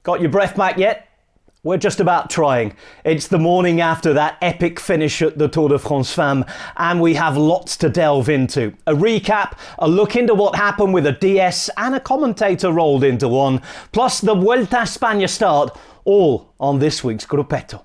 Got your breath back yet? We're just about trying. It's the morning after that epic finish at the Tour de France Femmes, and we have lots to delve into. A recap, a look into what happened with a DS, and a commentator rolled into one, plus the Vuelta A Espana start, all on this week's Gruppetto.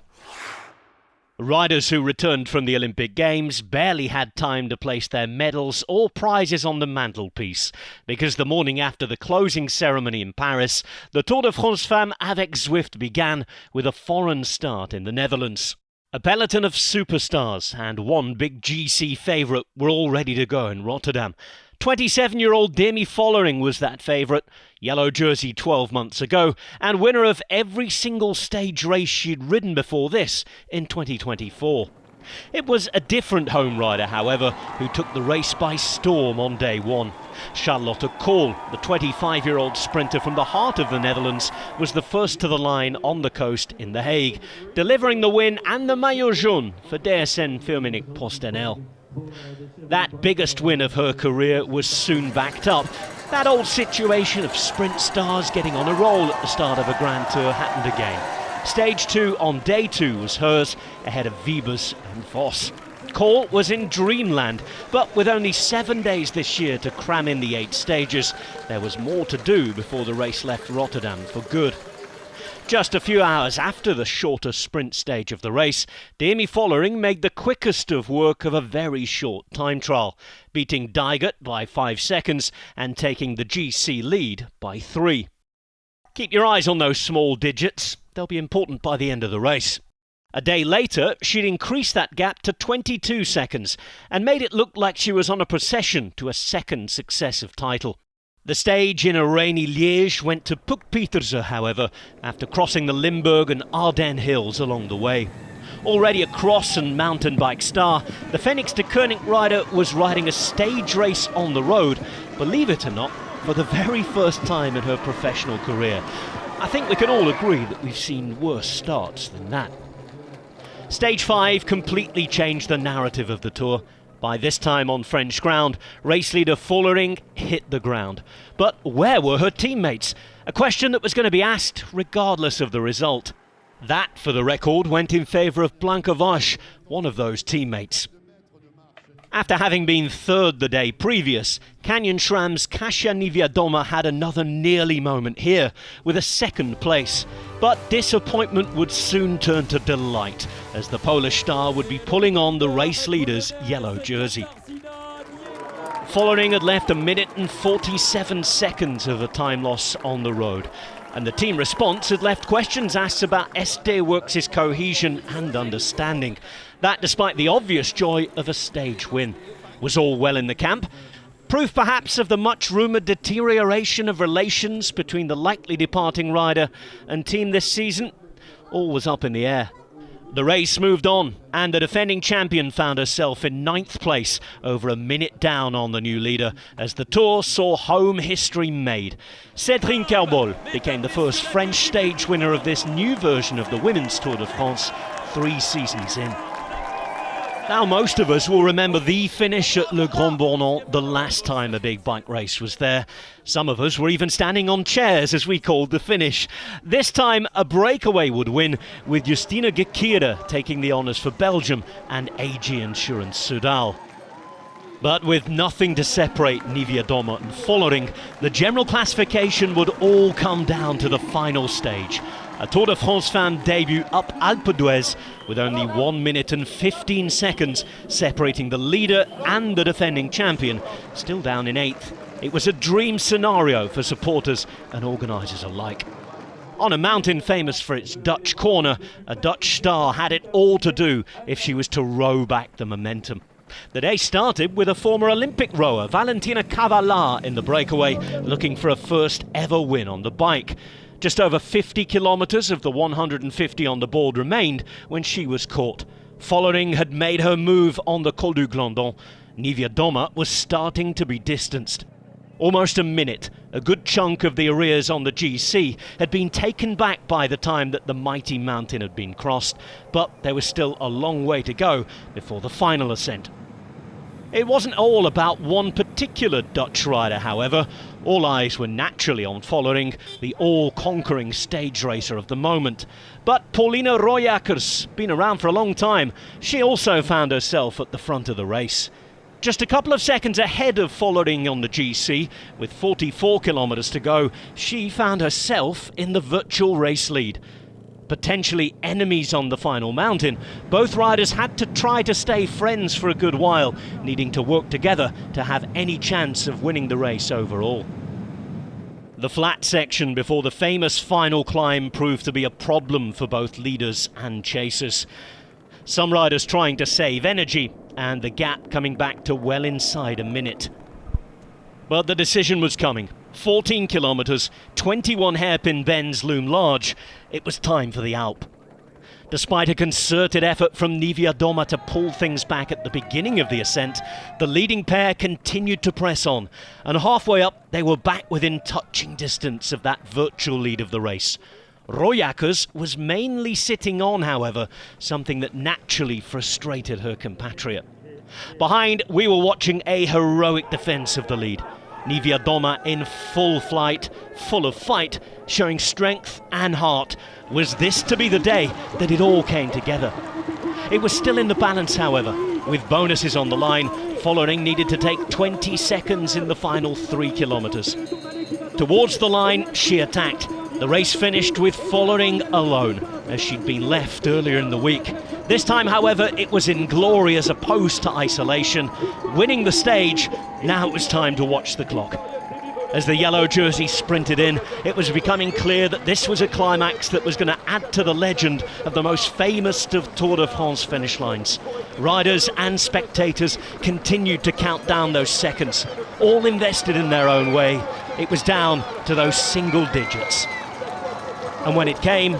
Riders who returned from the Olympic Games barely had time to place their medals or prizes on the mantelpiece, because the morning after the closing ceremony in Paris, the Tour de France Femmes avec Zwift began with a foreign start in the Netherlands. A peloton of superstars and one big GC favourite were all ready to go in Rotterdam. 27-year-old Dani Christmas was that favourite, yellow jersey 12 months ago, and winner of every single stage race she'd ridden before this in 2024. It was a different home rider, however, who took the race by storm on day one. Charlotte Kool, the 25-year-old sprinter from the heart of the Netherlands, was the first to the line on the coast in The Hague, delivering the win and the maillot jaune for DSM Firmenich PostNL. That biggest win of her career was soon backed up. That old situation of sprint stars getting on a roll at the start of a Grand Tour happened again. Stage 2 on day 2 was hers, ahead of Wiebes and Vos. Kool was in dreamland, but with only 7 days this year to cram in the 8 stages, there was more to do before the race left Rotterdam for good. Just a few hours after the shorter sprint stage of the race, Dani Christmas made the quickest of work of a very short time trial, beating Dijgert by 5 seconds and taking the GC lead by 3. Keep your eyes on those small digits, they'll be important by the end of the race. A day later, she'd increased that gap to 22 seconds and made it look like she was on a procession to a second successive title. The stage in a rainy Liège went to Puk Pieterse, however, after crossing the Limburg and Ardennes hills along the way. Already a cross and mountain bike star, the Phoenix de Koning rider was riding a stage race on the road, believe it or not, for the very first time in her professional career. I think we can all agree that we've seen worse starts than that. Stage 5 completely changed the narrative of the Tour. By this time on French ground, race leader Christmas hit the ground. But where were her teammates? A question that was going to be asked regardless of the result. That, for the record, went in favour of Blanca Vosch, one of those teammates. After having been third the day previous, Canyon SRAM's Kasia Niewiadoma had another nearly moment here, with a second place. But disappointment would soon turn to delight, as the Polish star would be pulling on the race leader's yellow jersey. Christmas had left 1 minute and 47 seconds of a time loss on the road, and the team response had left questions asked about SD Works' cohesion and understanding. That despite the obvious joy of a stage win. Was all well in the camp? Proof perhaps of the much-rumoured deterioration of relations between the likely departing rider and team this season? All was up in the air. The race moved on, and the defending champion found herself in 9th place, over 1 minute down on the new leader, as the Tour saw home history made. Cédric Kerbol became the first French stage winner of this new version of the Women's Tour de France 3 seasons in. Now most of us will remember the finish at Le Grand Bornand the last time a big bike race was there. Some of us were even standing on chairs as we called the finish. This time a breakaway would win, with Justyna Gekeerde taking the honours for Belgium and AG Insurance Soudal. But with nothing to separate Niewiadoma and Christmas, the general classification would all come down to the final stage. A Tour de France Femmes debut up Alpe d'Huez, with only 1 minute and 15 seconds separating the leader and the defending champion, still down in 8th. It was a dream scenario for supporters and organisers alike. On a mountain famous for its Dutch corner, a Dutch star had it all to do if she was to row back the momentum. The day started with a former Olympic rower, Valentina Cavallà, in the breakaway, looking for a first ever win on the bike. Just over 50 kilometres of the 150 on the board remained when she was caught. Christmas had made her move on the Col du Glandon. Niewiadoma was starting to be distanced. Almost a minute, a good chunk of the arrears on the GC had been taken back by the time that the mighty mountain had been crossed, but there was still a long way to go before the final ascent. It wasn't all about one particular Dutch rider, however. All eyes were naturally on following the all-conquering stage racer of the moment. But Paulina Royakkers, been around for a long time, she also found herself at the front of the race. Just a couple of seconds ahead of following on the GC, with 44 kilometres to go, she found herself in the virtual race lead. Potentially enemies on the final mountain, both riders had to try to stay friends for a good while, needing to work together to have any chance of winning the race overall. The flat section before the famous final climb proved to be a problem for both leaders and chasers. Some riders trying to save energy, and the gap coming back to well inside a minute. But the decision was coming. 14 kilometres, 21 hairpin bends loom large. It was time for the Alpe. Despite a concerted effort from Niewiadoma to pull things back at the beginning of the ascent, the leading pair continued to press on, and halfway up they were back within touching distance of that virtual lead of the race. Royakkers was mainly sitting on, however, something that naturally frustrated her compatriot. Behind, we were watching a heroic defence of the lead. Niewiadoma in full flight, full of fight, showing strength and heart. Was this to be the day that it all came together? It was still in the balance, however, with bonuses on the line. Following needed to take 20 seconds in the final 3 kilometres. Towards the line, she attacked. The race finished with Following alone, as she'd been left earlier in the week. This time, however, it was in glory as opposed to isolation. Winning the stage, now it was time to watch the clock. As the yellow jersey sprinted in, it was becoming clear that this was a climax that was going to add to the legend of the most famous of Tour de France finish lines. Riders and spectators continued to count down those seconds, all invested in their own way. It was down to those single digits. And when it came,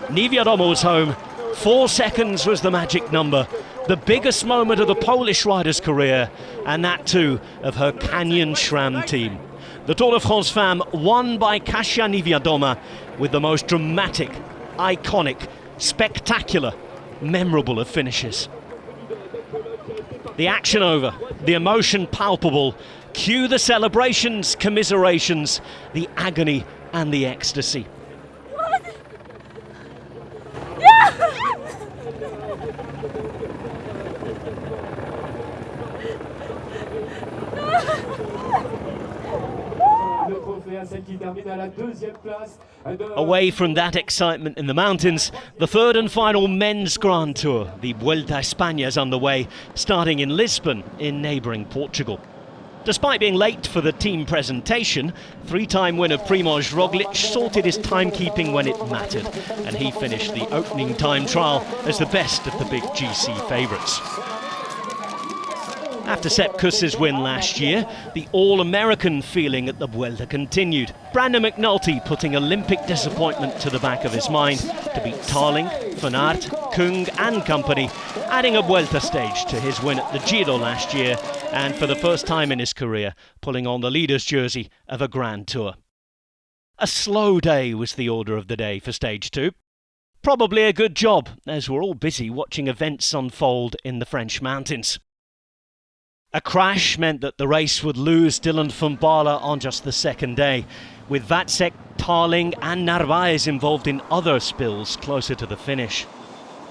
Niewiadoma was home. 4 seconds was the magic number, the biggest moment of the Polish rider's career, and that too of her Canyon SRAM team. The Tour de France Femmes won by Kasia Niewiadoma with the most dramatic, iconic, spectacular, memorable of finishes. The action over, the emotion palpable. Cue the celebrations, commiserations, the agony and the ecstasy. Away from that excitement in the mountains, the third and final men's Grand Tour, the Vuelta A Espana, is underway, starting in Lisbon in neighbouring Portugal. Despite being late for the team presentation, 3-time winner Primož Roglič sorted his timekeeping when it mattered, and he finished the opening time trial as the best of the big GC favourites. After Sepp Kuss's win last year, the all-American feeling at the Vuelta continued. Brandon McNulty putting Olympic disappointment to the back of his mind to beat Tarling, Van Aert, Kung and company, adding a Vuelta stage to his win at the Giro last year, and for the first time in his career, pulling on the leader's jersey of a Grand Tour. A slow day was the order of the day for Stage 2. Probably a good job, as we're all busy watching events unfold in the French mountains. A crash meant that the race would lose Dylan van Baarle on just the second day, with Vácek, Tarling and Narvaez involved in other spills closer to the finish.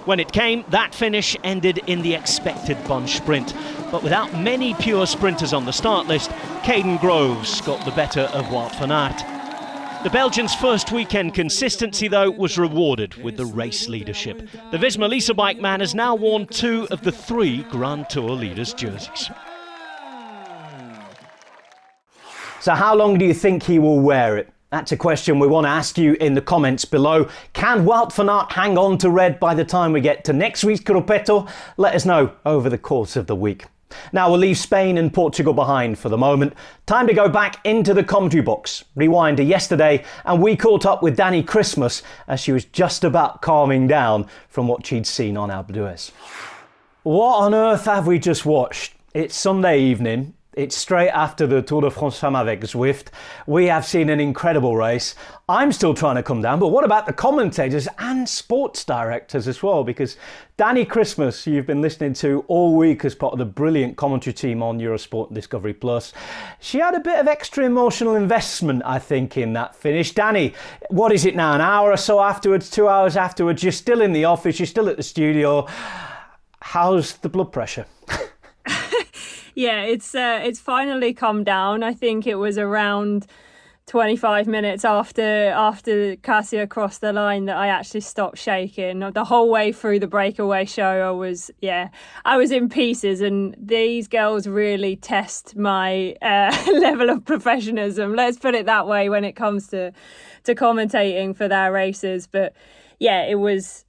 When it came, that finish ended in the expected bunch sprint, but without many pure sprinters on the start list, Caden Groves got the better of Wout van Aert. The Belgian's first weekend consistency, though, was rewarded with the race leadership. The Visma Lease bike man has now worn 2 of the 3 Grand Tour leaders' jerseys. So how long do you think he will wear it? That's a question we want to ask you in the comments below. Can Wout van Aert hang on to red by the time we get to next week's Gruppetto? Let us know over the course of the week. Now we'll leave Spain and Portugal behind for the moment. Time to go back into the commentary box. Rewind to yesterday, and we caught up with Dani Christmas as she was just about calming down from what she'd seen on Alpe d'Huez. What on earth have we just watched? It's Sunday evening. It's straight after the Tour de France Femmes avec Zwift. We have seen an incredible race. I'm still trying to come down, but what about the commentators and sports directors as well? Because Dani Christmas, you've been listening to all week as part of the brilliant commentary team on Eurosport and Discovery Plus. She had a bit of extra emotional investment, I think, in that finish. Dani, what is it now, an hour or so afterwards, 2 hours afterwards? You're still in the office, you're still at the studio. How's the blood pressure? Yeah, it's finally come down. I think it was around 25 minutes after Cassia crossed the line that I actually stopped shaking. The whole way through the breakaway show, I was in pieces, and these girls really test my level of professionalism. Let's put it that way when it comes to commentating for their races. But yeah, it was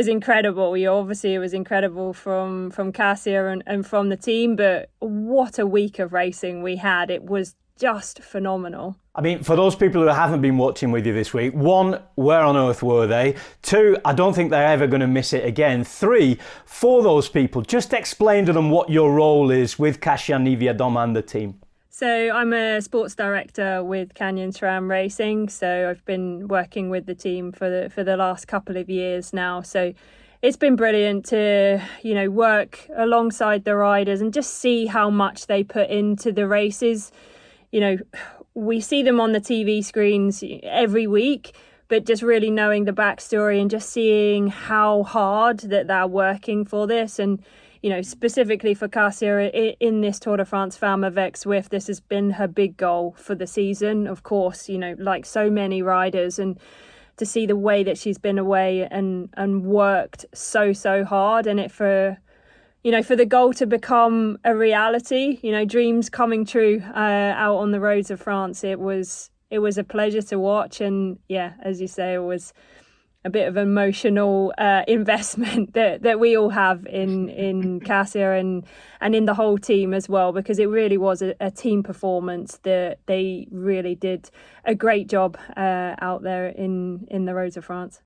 incredible. It was incredible from Cassia and from the team, but what a week of racing we had. It was just phenomenal. I mean, for those people who haven't been watching with you this week, 1, where on earth were they? 2, I don't think they're ever going to miss it again. 3, for those people, just explain to them what your role is with Kasia Niewiadoma and the team. So I'm a sports director with Canyon SRAM Racing. So I've been working with the team for the last couple of years now. So it's been brilliant to, work alongside the riders and just see how much they put into the races. We see them on the TV screens every week, but just really knowing the backstory and just seeing how hard that they're working for this. And specifically for Cassia in this Tour de France Femmes avec Zwift, this has been her big goal for the season, of course, like so many riders, and to see the way that she's been away and worked so hard, and for the goal to become a reality, dreams coming true out on the roads of France. It was a pleasure to watch, and yeah, as you say, it was a bit of emotional investment that we all have in Cassia and in the whole team as well, because it really was a team performance. That they really did a great job out there in the roads of France.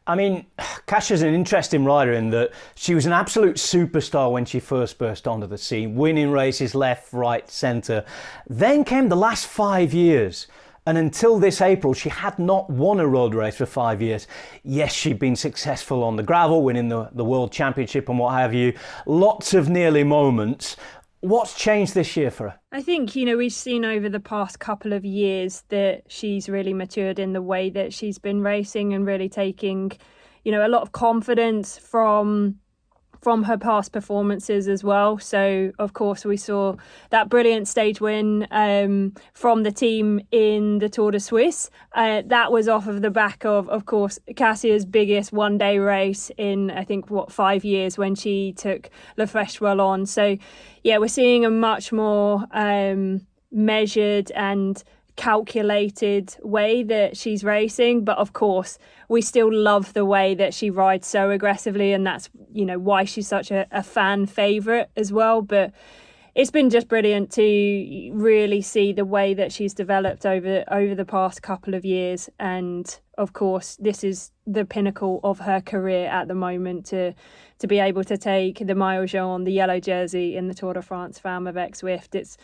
I mean, Kasia's an interesting rider in that she was an absolute superstar when she first burst onto the scene, winning races left, right, centre. Then came the last 5 years. And until this April, she had not won a road race for 5 years. Yes, she'd been successful on the gravel, winning the World Championship and what have you. Lots of nearly moments. What's changed this year for her? I think, we've seen over the past couple of years that she's really matured in the way that she's been racing and really taking, a lot of confidence from her past performances as well. So, of course, we saw that brilliant stage win from the team in the Tour de Suisse. That was off of the back of course, Cassia's biggest one-day race in, I think, 5 years when she took Le Fresh Wallon. So, yeah, we're seeing a much more measured and calculated way that she's racing, but of course we still love the way that she rides so aggressively, and that's why she's such a fan favorite as well. But it's been just brilliant to really see the way that she's developed over the past couple of years, and of course this is the pinnacle of her career at the moment, to be able to take the maillot jaune, the yellow jersey, in the Tour de France Femmes avec Zwift. It's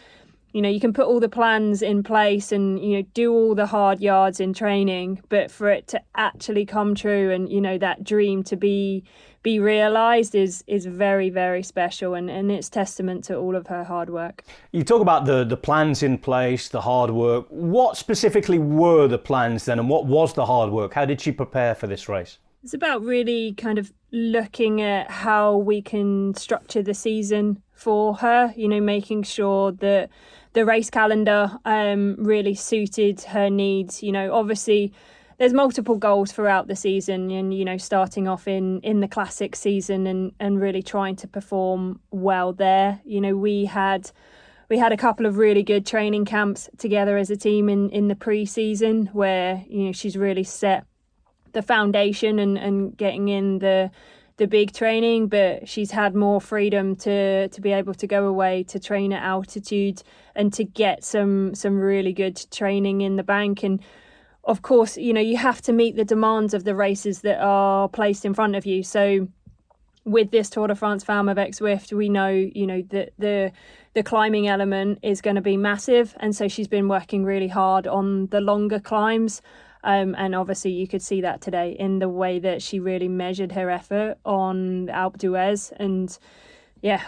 you can put all the plans in place and, do all the hard yards in training, but for it to actually come true and, that dream to be realised is very, very special, and it's testament to all of her hard work. You talk about the plans in place, the hard work. What specifically were the plans then, and what was the hard work? How did she prepare for this race? It's about really kind of looking at how we can structure the season for her, making sure that the race calendar really suited her needs. Obviously there's multiple goals throughout the season, and, starting off in the classic season and really trying to perform well there. We had a couple of really good training camps together as a team in the pre-season where, she's really set the foundation and getting in the big training, but she's had more freedom to be able to go away to train at altitude and to get some really good training in the bank. And of course, you have to meet the demands of the races that are placed in front of you. So with this Tour de France Femmes avec Zwift, we know, that the climbing element is going to be massive. And so she's been working really hard on the longer climbs. And obviously you could see that today in the way that she really measured her effort on Alpe d'Huez, and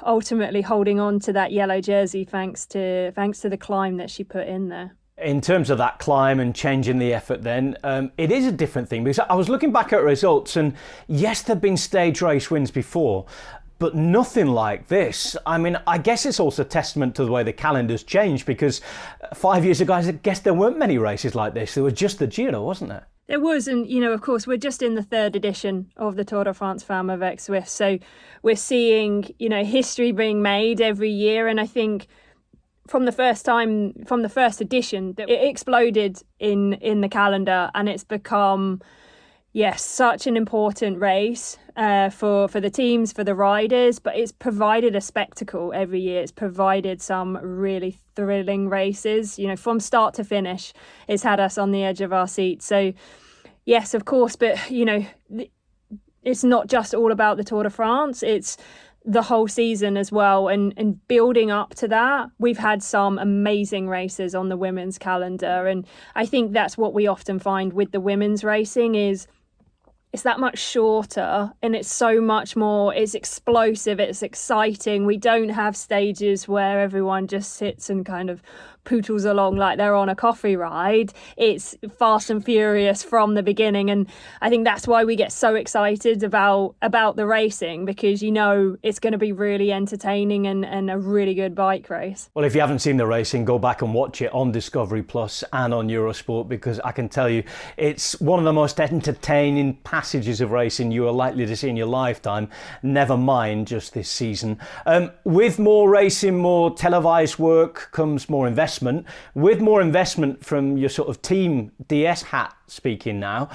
ultimately holding on to that yellow jersey thanks to the climb that she put in there. In terms of that climb and changing the effort then, it is a different thing, because I was looking back at results, and yes, there've been stage race wins before, but nothing like this. I mean, I guess it's also a testament to the way the calendar's changed, because 5 years ago, I guess there weren't many races like this. There was just the Giro, wasn't there? There was, and of course, we're just in the third edition of the Tour de France Femmes avec Zwift, so we're seeing, history being made every year, and I think from the first edition, that it exploded in the calendar, and it's become, such an important race for the teams, for the riders, but it's provided a spectacle every year. It's provided some really thrilling races, from start to finish. It's had us on the edge of our seats. So, yes, of course, but, it's not just all about the Tour de France. It's the whole season as well, and building up to that, we've had some amazing races on the women's calendar, and I think that's what we often find with the women's racing is it's that much shorter, and it's so much more, it's explosive, it's exciting. We don't have stages where everyone just sits and kind of pootles along like they're on a coffee ride. It's fast and furious from the beginning, and I think that's why we get so excited about the racing, because it's going to be really entertaining and a really good bike race. Well, if you haven't seen the racing, go back and watch it on Discovery Plus and on Eurosport, because I can tell you it's one of the most entertaining passages of racing you are likely to see in your lifetime, never mind just this season. With more racing, more televised work comes more investment. With more investment from your sort of team DS hat speaking now,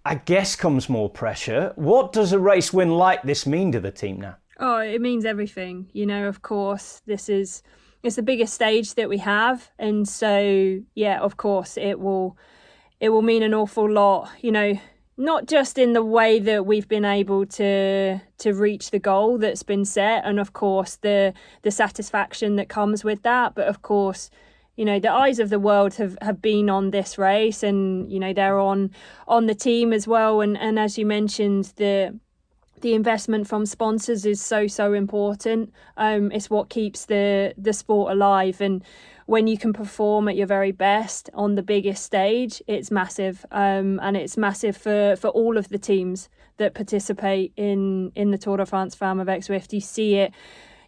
I guess comes more pressure. What does a race win like this mean to the team now? Oh, it means everything. Of course, it's the biggest stage that we have. And so, of course, it will mean an awful lot, not just in the way that we've been able to reach the goal that's been set, and of course the satisfaction that comes with that, but of course, the eyes of the world have been on this race, and they're on the team as well, and as you mentioned, the investment from sponsors is so important. It's what keeps the sport alive, and when you can perform at your very best on the biggest stage, it's massive, and it's massive for all of the teams that participate in the Tour de France Femmes avec Zwift. You see it.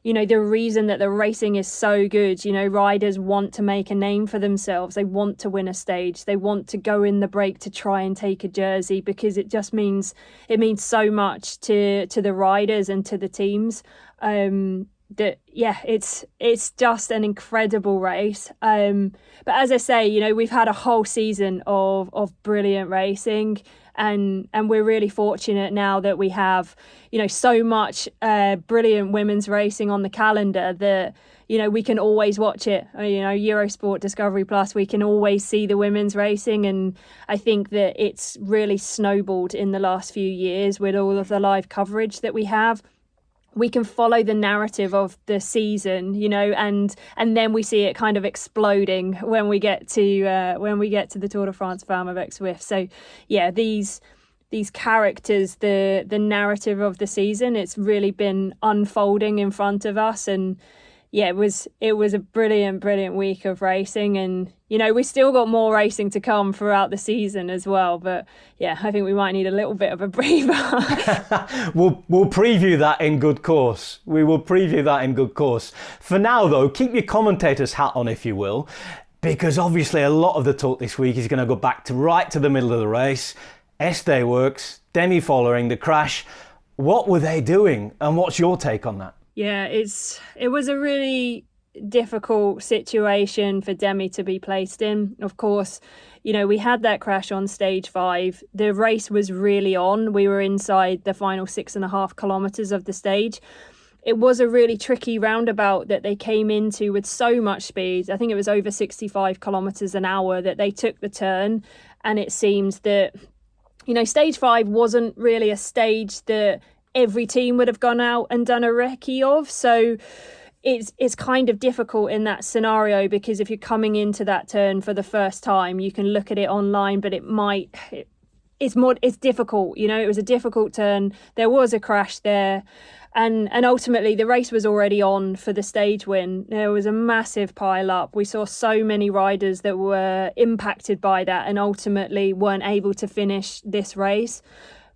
The reason that the racing is so good, riders want to make a name for themselves. They want to win a stage. They want to go in the break to try and take a jersey, because it just means so much to the riders and to the teams. It's just an incredible race. But as I say, we've had a whole season of brilliant racing. And we're really fortunate now that we have, so much brilliant women's racing on the calendar that, we can always watch it. Eurosport, Discovery Plus, we can always see the women's racing. And I think that it's really snowballed in the last few years with all of the live coverage that we have. We can follow the narrative of the season, and then we see it kind of exploding when we get to the Tour de France Femmes avec Zwift. So, these characters, the narrative of the season, it's really been unfolding in front of us, and it was a brilliant week of racing, and we still got more racing to come throughout the season as well. But I think we might need a little bit of a breather. We'll preview that in good course. We will preview that in good course. For now, though, keep your commentator's hat on, if you will, because obviously a lot of the talk this week is going to go back right to the middle of the race. Estée Works, Demi following the crash. What were they doing, and what's your take on that? Yeah, it was a really difficult situation for Demi to be placed in. Of course, we had that crash on stage 5. The race was really on. We were inside the final 6.5 kilometres of the stage. It was a really tricky roundabout that they came into with so much speed. I think it was over 65 kilometres an hour that they took the turn, and it seemed that, stage 5 wasn't really a stage that every team would have gone out and done a recce of. So it's kind of difficult in that scenario, because if you're coming into that turn for the first time, you can look at it online, but it's difficult. It was a difficult turn. There was a crash there. And ultimately, the race was already on for the stage win. There was a massive pile up. We saw so many riders that were impacted by that and ultimately weren't able to finish this race.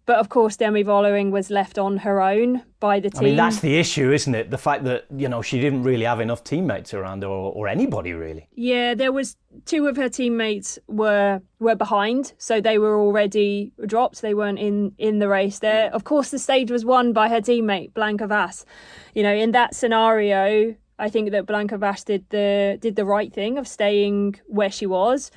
But of course, Demi Vollering was left on her own by the team. I mean, that's the issue, isn't it? The fact that, she didn't really have enough teammates around her, or anybody really. Yeah, there was 2 of her teammates were behind, so they were already dropped. They weren't in the race there. Of course, the stage was won by her teammate, Blanca Vas. In that scenario, I think that Blanca Vas did the right thing of staying where she was.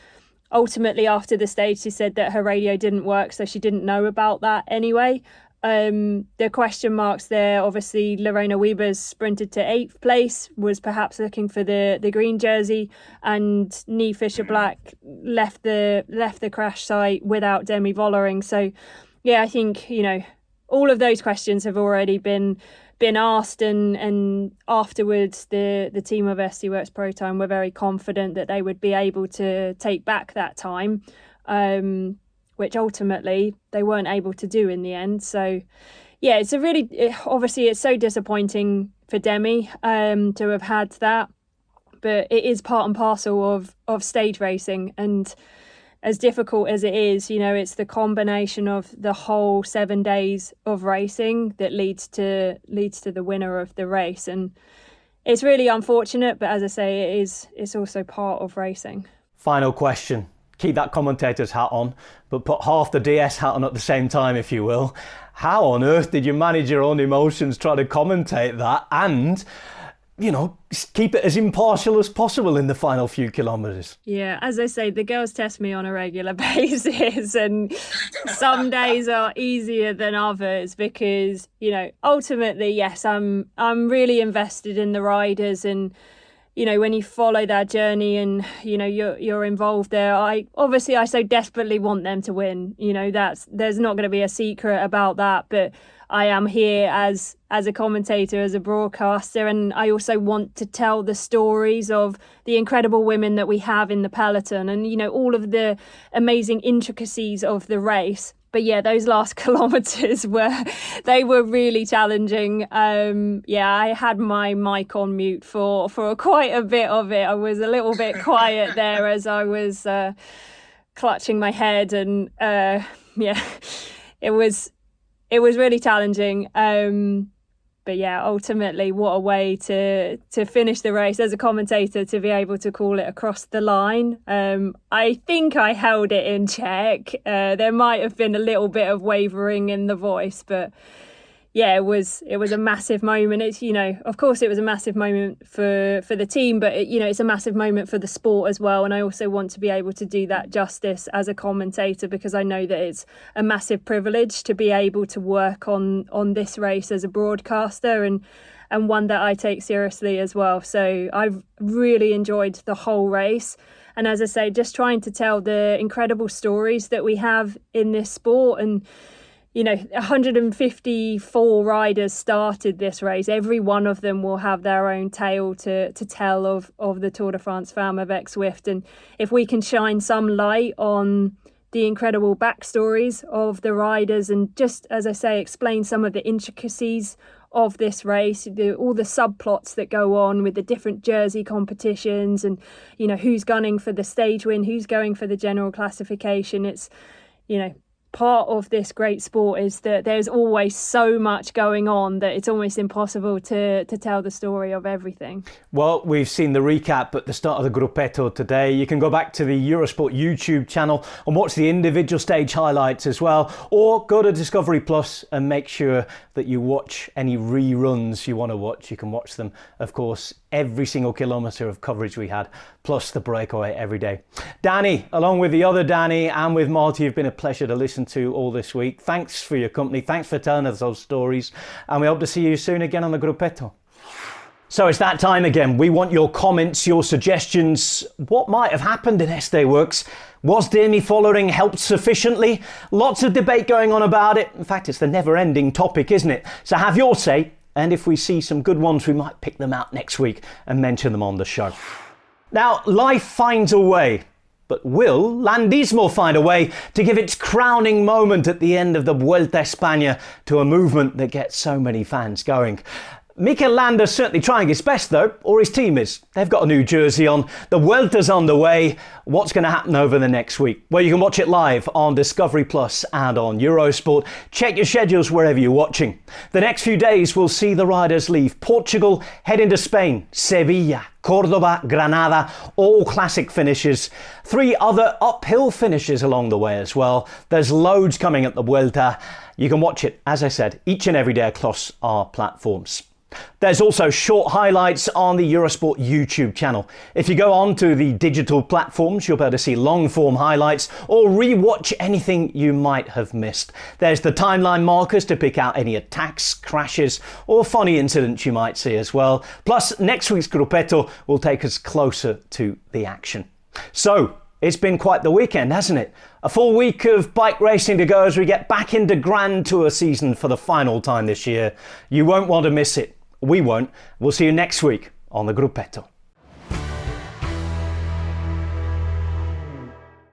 Ultimately, after the stage, she said that her radio didn't work, so she didn't know about that anyway. The question marks there, obviously, Lorena Wiebers sprinted to 8th place, was perhaps looking for the green jersey, and Nee Fisher-Black left the crash site without Demi Vollering. So, yeah, I think, all of those questions have already been asked, and afterwards the team of SD Worx Pro Time were very confident that they would be able to take back that time, which ultimately they weren't able to do in the end. So yeah, obviously it's so disappointing for Demi to have had that, but it is part and parcel of stage racing. And as difficult as it is, it's the combination of the whole 7 days of racing that leads to the winner of the race. And it's really unfortunate, but as I say, it's also part of racing. Final question. Keep that commentator's hat on, but put half the DS hat on at the same time, if you will. How on earth did you manage your own emotions trying to commentate that and keep it as impartial as possible in the final few kilometres? Yeah, as I say, the girls test me on a regular basis, and some days are easier than others because, ultimately, yes, I'm really invested in the riders, and when you follow that journey and you're involved there, I so desperately want them to win. There's not going to be a secret about that, but I am here as a commentator, as a broadcaster, and I also want to tell the stories of the incredible women that we have in the peloton, and all of the amazing intricacies of the race. But yeah, those last kilometres were really challenging. I had my mic on mute for quite a bit of it. I was a little bit quiet there as I was clutching my head, and it was really challenging. But yeah, ultimately, what a way to finish the race as a commentator, to be able to call it across the line. I think I held it in check. There might have been a little bit of wavering in the voice, but yeah, it was a massive moment. It's, of course it was a massive moment for the team, but it's a massive moment for the sport as well. And I also want to be able to do that justice as a commentator, because I know that it's a massive privilege to be able to work on this race as a broadcaster, and one that I take seriously as well. So I've really enjoyed the whole race. And as I say, just trying to tell the incredible stories that we have in this sport. And 154 riders started this race. Every one of them will have their own tale to tell of the Tour de France Femmes avec Zwift. And if we can shine some light on the incredible backstories of the riders, and just, as I say, explain some of the intricacies of this race, all the subplots that go on with the different jersey competitions, and who's gunning for the stage win, who's going for the general classification. It's part of this great sport is that there's always so much going on that it's almost impossible to tell the story of everything. Well, we've seen the recap at the start of the Gruppetto today. You can go back to the Eurosport YouTube channel and watch the individual stage highlights as well, or go to Discovery Plus and make sure that you watch any reruns you want to watch. You can watch them, of course, every single kilometre of coverage we had, plus the breakaway every day. Dani, along with the other Dani and with Marty, you've been a pleasure to listen to all this week. Thanks for your company. Thanks for telling us those stories. And we hope to see you soon again on the Gruppetto. So it's that time again. We want your comments, your suggestions. What might have happened in Este Works? Was Demi following helped sufficiently? Lots of debate going on about it. In fact, it's the never-ending topic, isn't it? So have your say, and if we see some good ones, we might pick them out next week and mention them on the show. Now, life finds a way. But will Landismo find a way to give its crowning moment at the end of the Vuelta A Espana to a movement that gets so many fans going? Mikel Landa's certainly trying his best though, or his team is. They've got a new jersey on, the Vuelta's on the way. What's going to happen over the next week? Well, you can watch it live on Discovery Plus and on Eurosport. Check your schedules wherever you're watching. The next few days will see the riders leave Portugal, head into Spain, Sevilla, Cordoba, Granada, all classic finishes. 3 other uphill finishes along the way as well. There's loads coming at the Vuelta. You can watch it, as I said, each and every day across our platforms. There's also short highlights on the Eurosport YouTube channel. If you go on to the digital platforms, you'll be able to see long-form highlights or re-watch anything you might have missed. There's the timeline markers to pick out any attacks, crashes or funny incidents you might see as well. Plus, next week's Gruppetto will take us closer to the action. So, it's been quite the weekend, hasn't it? A full week of bike racing to go as we get back into Grand Tour season for the final time this year. You won't want to miss it. We won't. We'll see you next week on the Gruppetto.